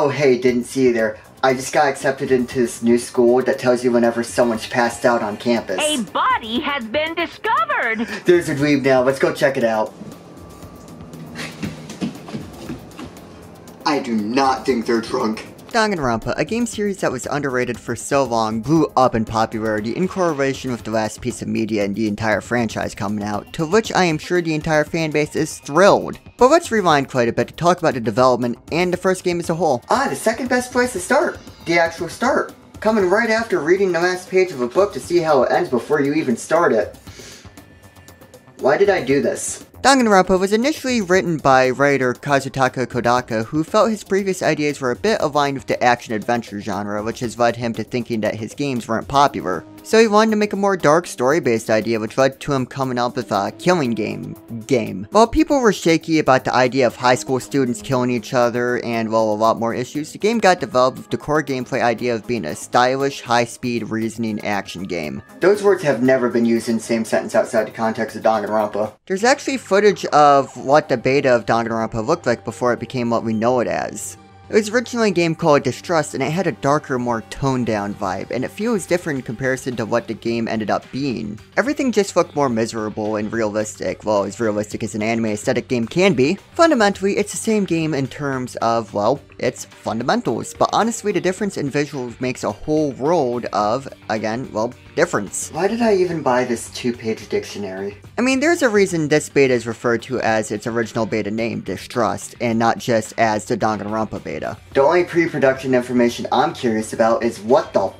Oh hey, didn't see you there. I just got accepted into this new school that tells you whenever someone's passed out on campus. A body has been discovered! There's a dweeb now, let's go check it out. I do not think they're drunk. Danganronpa, a game series that was underrated for so long, blew up in popularity in correlation with the last piece of media in the entire franchise coming out, to which I am sure the entire fanbase is thrilled. But let's rewind quite a bit to talk about the development and the first game as a whole. The second best place to start. The actual start. Coming right after reading the last page of a book to see how it ends before you even start it. Why did I do this? Danganronpa was initially written by writer Kazutaka Kodaka, who felt his previous ideas were a bit aligned with the action-adventure genre, which has led him to thinking that his games weren't popular. So he wanted to make a more dark story-based idea, which led to him coming up with a killing game. While people were shaky about the idea of high school students killing each other and, well, a lot more issues, the game got developed with the core gameplay idea of being a stylish, high-speed, reasoning action game. Those words have never been used in the same sentence outside the context of Danganronpa. There's actually footage of what the beta of Danganronpa looked like before it became what we know it as. It was originally a game called Distrust, and it had a darker, more toned-down vibe, and it feels different in comparison to what the game ended up being. Everything just looked more miserable and realistic, well, as realistic as an anime aesthetic game can be. Fundamentally, it's the same game in terms of, well, its fundamentals, but honestly the difference in visuals makes a whole world of, again, well, difference. Why did I even buy this 2-page dictionary? I mean, there's a reason this beta is referred to as its original beta name, Distrust, and not just as the Danganronpa beta. The only pre-production information I'm curious about is what the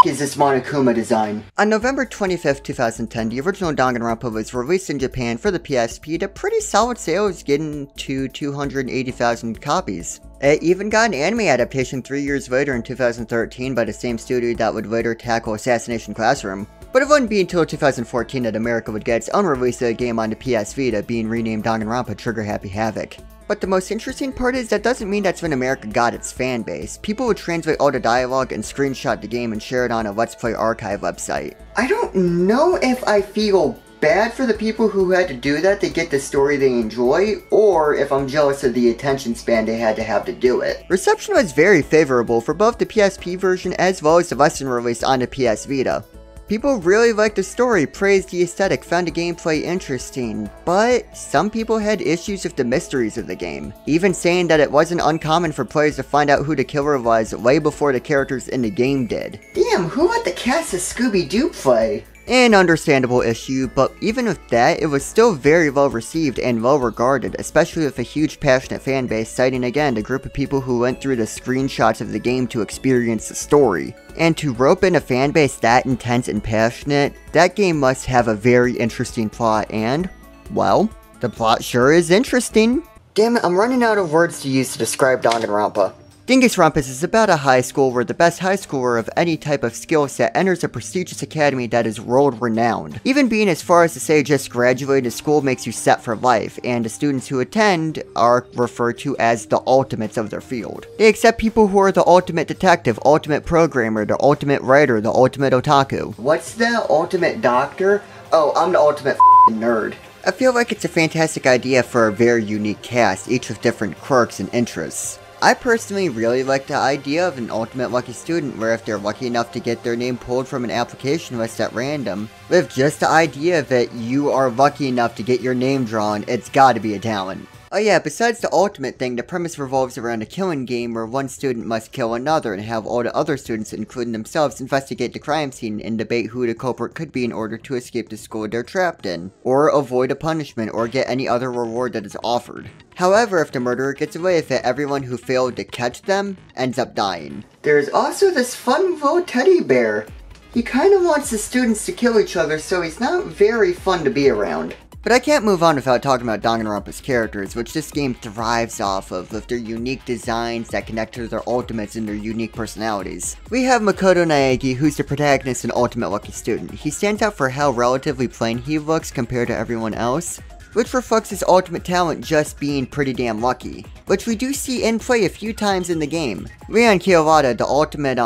is this Monokuma design? On November 25th, 2010, the original Danganronpa was released in Japan for the PSP to pretty solid sales, getting to 280,000 copies. It even got an anime adaptation 3 years later in 2013 by the same studio that would later tackle Assassination Classroom. But it wouldn't be until 2014 that America would get its own release of the game on the PS Vita, being renamed Danganronpa Trigger Happy HAVOC. But the most interesting part is that doesn't mean that's when America got its fan base. People would translate all the dialogue and screenshot the game and share it on a Let's Play archive website. I don't know if I feel bad for the people who had to do that to get the story they enjoy, or if I'm jealous of the attention span they had to have to do it. Reception was very favorable for both the PSP version as well as the Western release on the PS Vita. People really liked the story, praised the aesthetic, found the gameplay interesting, but some people had issues with the mysteries of the game, even saying that it wasn't uncommon for players to find out who the killer was way before the characters in the game did. Damn, who let the cast of Scooby-Doo play? An understandable issue, but even with that, it was still very well received and well regarded, especially with a huge passionate fanbase, citing again the group of people who went through the screenshots of the game to experience the story. And to rope in a fanbase that intense and passionate, that game must have a very interesting plot and, well, the plot sure is interesting. Damn it, I'm running out of words to use to describe Danganronpa. Dingus Rumpus is about a high school where the best high schooler of any type of skill set enters a prestigious academy that is world-renowned. Even being as far as to say just graduating school makes you set for life, and the students who attend are referred to as the ultimates of their field. They accept people who are the ultimate detective, ultimate programmer, the ultimate writer, the ultimate otaku. What's the ultimate doctor? Oh, I'm the ultimate nerd. I feel like it's a fantastic idea for a very unique cast, each with different quirks and interests. I personally really like the idea of an ultimate lucky student where if they're lucky enough to get their name pulled from an application list at random, with just the idea that you are lucky enough to get your name drawn, it's gotta be a talent. Oh yeah, besides the ultimate thing, the premise revolves around a killing game where one student must kill another and have all the other students, including themselves, investigate the crime scene and debate who the culprit could be in order to escape the school they're trapped in, or avoid a punishment or get any other reward that is offered. However, if the murderer gets away with it, everyone who failed to catch them ends up dying. There's also this fun little teddy bear. He kinda wants the students to kill each other, so he's not very fun to be around. But I can't move on without talking about Danganronpa's characters, which this game thrives off of, with their unique designs that connect to their ultimates and their unique personalities. We have Makoto Naegi, who's the protagonist and ultimate lucky student. He stands out for how relatively plain he looks compared to everyone else, which reflects his ultimate talent just being pretty damn lucky, which we do see in play a few times in the game. Leon Kiyowada, the ultimate,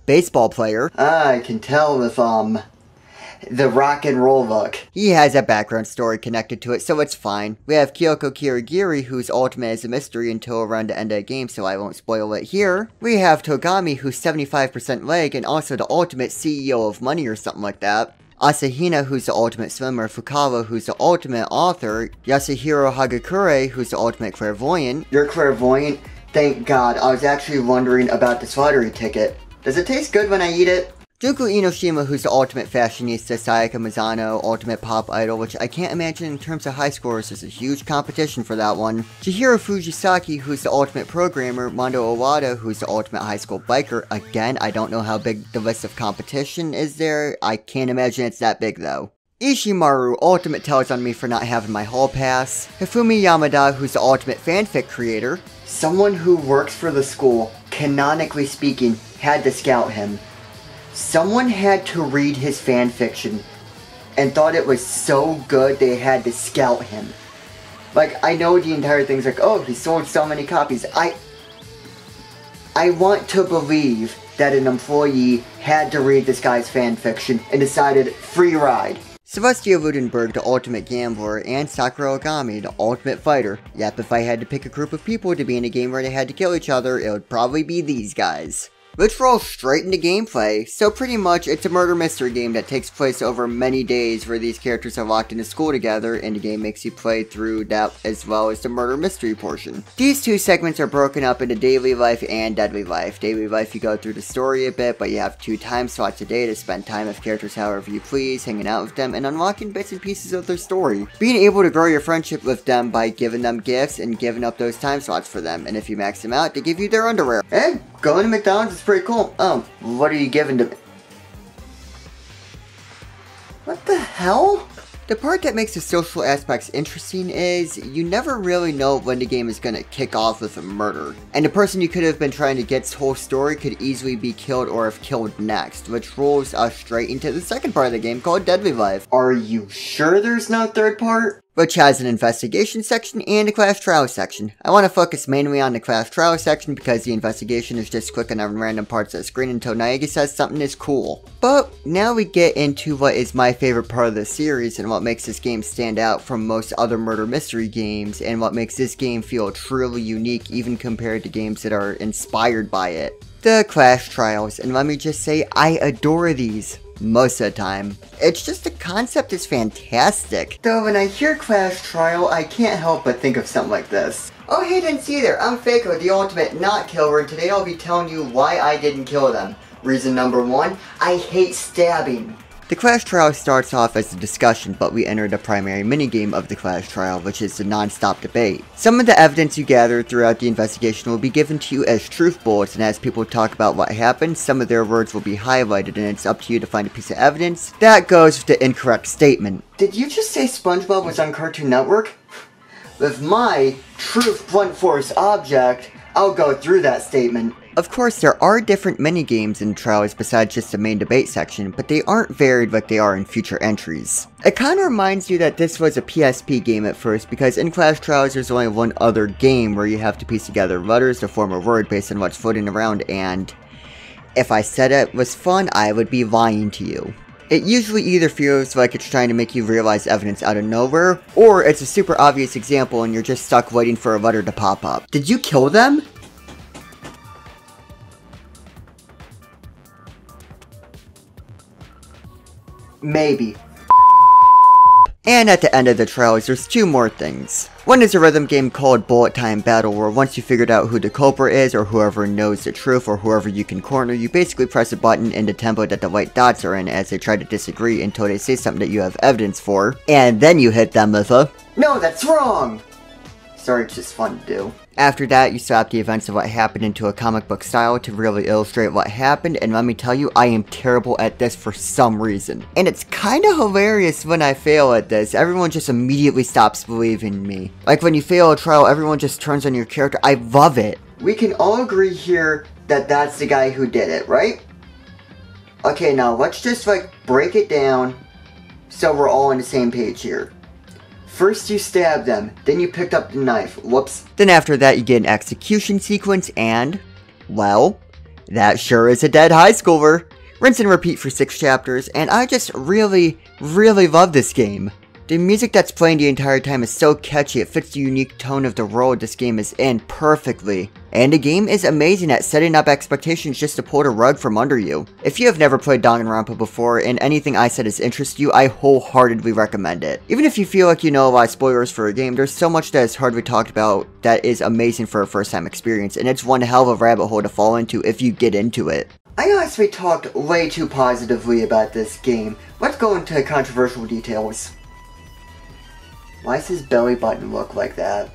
baseball player. I can tell if, the rock and roll look. He has a background story connected to it, so it's fine. We have Kyoko Kirigiri, whose ultimate is a mystery until around the end of the game, so I won't spoil it here. We have Togami, who's 75% leg and also the ultimate CEO of money or something like that. Asahina, who's the ultimate swimmer, Fukawa, who's the ultimate author, Yasuhiro Hagakure, who's the ultimate clairvoyant. You're clairvoyant? Thank God, I was actually wondering about this lottery ticket. Does it taste good when I eat it? Junko Inoshima, who's the ultimate fashionista, Sayaka Mizano, ultimate pop idol, which I can't imagine in terms of high scores, there's a huge competition for that one. Chihiro Fujisaki, who's the ultimate programmer, Mondo Owada, who's the ultimate high school biker. Again, I don't know how big the list of competition is there, I can't imagine it's that big though. Ishimaru, ultimate tells on me for not having my hall pass. Hifumi Yamada, who's the ultimate fanfic creator. Someone who works for the school, canonically speaking, had to scout him. Someone had to read his fanfiction and thought it was so good they had to scout him. Like, I know the entire thing's like, oh, he sold so many copies. I want to believe that an employee had to read this guy's fanfiction and decided, free ride. Celestia Ludenberg, the ultimate gambler, and Sakura Ogami, the ultimate fighter. Yep, if I had to pick a group of people to be in a game where they had to kill each other, it would probably be these guys. Let's roll straight into gameplay. So pretty much, it's a murder mystery game that takes place over many days where these characters are locked into school together, and the game makes you play through that as well as the murder mystery portion. These two segments are broken up into daily life and deadly life. Daily life, you go through the story a bit, but you have 2 time slots a day to spend time with characters however you please, hanging out with them, and unlocking bits and pieces of their story. Being able to grow your friendship with them by giving them gifts and giving up those time slots for them, and if you max them out, they give you their underwear. Hey, going to McDonald's is pretty cool. What are you giving to me? What the hell? The part that makes the social aspects interesting is, you never really know when the game is gonna kick off with a murder. And the person you could have been trying to get's whole story could easily be killed or if killed next, which rolls us straight into the second part of the game called Deadly Life. Are you sure there's no third part? Which has an investigation section and a class trial section. I want to focus mainly on the class trial section because the investigation is just clicking on random parts of the screen until Naegi says something is cool. But now we get into what is my favorite part of the series and what makes this game stand out from most other murder mystery games and what makes this game feel truly unique even compared to games that are inspired by it. The class trials, and let me just say, I adore these. Most of the time. It's just the concept is fantastic. Though when I hear class trial, I can't help but think of something like this. Oh hey, didn't see there. I'm Fayko, the ultimate not killer, and today I'll be telling you why I didn't kill them. Reason number 1, I hate stabbing. The class trial starts off as a discussion, but we enter the primary minigame of the class trial, which is the non-stop debate. Some of the evidence you gather throughout the investigation will be given to you as truth bullets, and as people talk about what happened, some of their words will be highlighted, and it's up to you to find a piece of evidence that goes with the incorrect statement. Did you just say SpongeBob was on Cartoon Network? With my truth blunt force object, I'll go through that statement. Of course, there are different minigames in trials besides just the main debate section, but they aren't varied like they are in future entries. It kinda reminds you that this was a PSP game at first, because in class trials there's only one other game where you have to piece together letters to form a word based on what's floating around, and if I said it was fun, I would be lying to you. It usually either feels like it's trying to make you realize evidence out of nowhere, or it's a super obvious example and you're just stuck waiting for a letter to pop up. Did you kill them? Maybe. And at the end of the trials, there's 2 more things. One is a rhythm game called Bullet Time Battle, where once you figured out who the culprit is, or whoever knows the truth, or whoever you can corner, you basically press a button in the tempo that the white dots are in as they try to disagree until they say something that you have evidence for, and then you hit them with a "No, that's wrong!" Sorry, it's just fun to do. After that, you slap the events of what happened into a comic book style to really illustrate what happened, and let me tell you, I am terrible at this for some reason. And it's kinda hilarious when I fail at this. Everyone just immediately stops believing me. Like when you fail a trial, everyone just turns on your character. I love it. We can all agree here that that's the guy who did it, right? Okay, now let's just break it down so we're all on the same page here. First you stabbed them, then you picked up the knife. Whoops. Then after that you get an execution sequence and, well, that sure is a dead high schooler. Rinse and repeat for 6 chapters, and I just really love this game. The music that's playing the entire time is so catchy, it fits the unique tone of the world this game is in perfectly. And the game is amazing at setting up expectations just to pull the rug from under you. If you have never played Danganronpa before and anything I said has interested you, I wholeheartedly recommend it. Even if you feel like you know a lot of spoilers for a game, there's so much that is hardly talked about that is amazing for a first time experience, and it's one hell of a rabbit hole to fall into if you get into it. I honestly talked way too positively about this game. Let's go into controversial details. Why does his belly button look like that?